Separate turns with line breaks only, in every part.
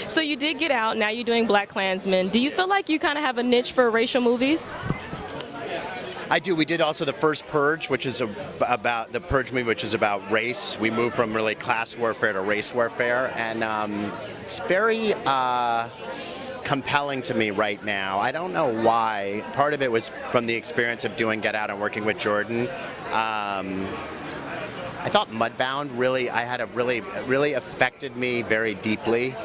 So you did get out, now you're doing Blackkklansman. Do you feel like you kind of have a niche for racial movies?
I do. We did also the first Purge, which is about the Purge movie, which is about race. We moved from really class warfare to race warfare, and it's very compelling to me right now. I don't know why. Part of it was from the experience of doing Get Out and working with Jordan. I thought Mudbound really affected me very deeply,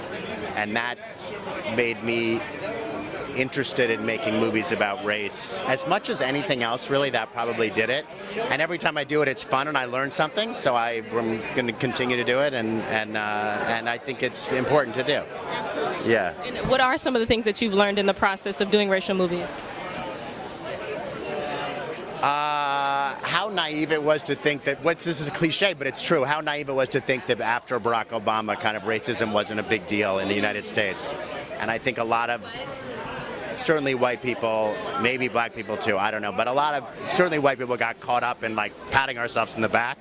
and that made me interested in making movies about race. As much as anything else, really, that probably did it. And every time I do it, it's fun and I learn something, so I'm going to continue to do it, and I think it's important to do. Yeah.
And what are some of the things that you've learned in the process of doing racial movies?
How naive it was to think that, this is a cliche, but it's true, how naive it was to think that after Barack Obama, kind of racism wasn't a big deal in the United States. And I think a lot of, certainly white people, maybe black people too, I don't know, but certainly white people got caught up in like patting ourselves in the back.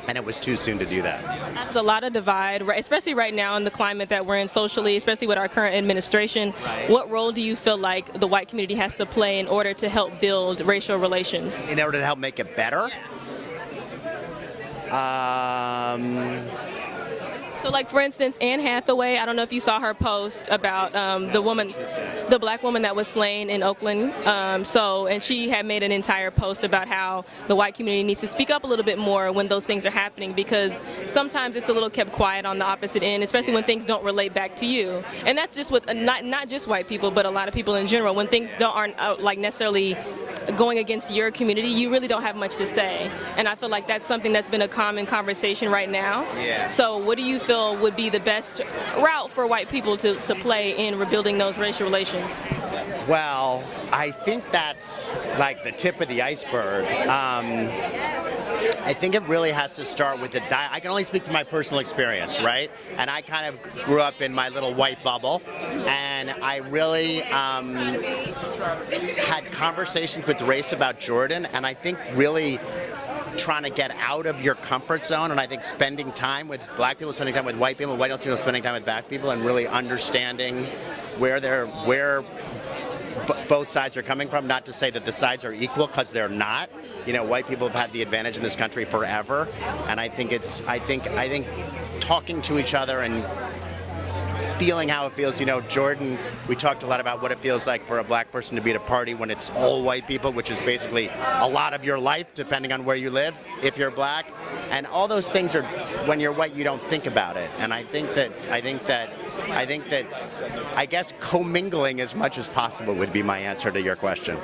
And it was too soon to do that.
There's a lot of divide, especially right now in the climate that we're in socially, especially with our current administration.
Right.
What role do you feel like the white community has to play in order to help build racial relations?
In order to help make it better?
So like for instance, Anne Hathaway, I don't know if you saw her post about the black woman that was slain in Oakland. And she had made an entire post about how the white community needs to speak up a little bit more when those things are happening, because sometimes it's a little kept quiet on the opposite end, especially when things don't relate back to you. And that's just with not just white people, but a lot of people in general. When things aren't like necessarily going against your community, you really don't have much to say. And I feel like that's something that's been a common conversation right now.
Yeah.
So what do you feel would be the best route for white people to play in rebuilding those racial relations?
Well, I think that's like the tip of the iceberg. I think it really has to start with I can only speak from my personal experience, right? And I kind of grew up in my little white bubble, and I really had conversations with race about Jordan, and I think really trying to get out of your comfort zone, and I think spending time with black people, spending time with white people, white people spending time with black people, and really understanding where both sides are coming from. Not to say that the sides are equal, because they're not. You know, white people have had the advantage in this country forever, and I think talking to each other and feeling how it feels. You know, Jordan, we talked a lot about what it feels like for a black person to be at a party when it's all white people, which is basically a lot of your life, depending on where you live, if you're black. And all those things are, when you're white, you don't think about it. And I guess commingling as much as possible would be my answer to your question.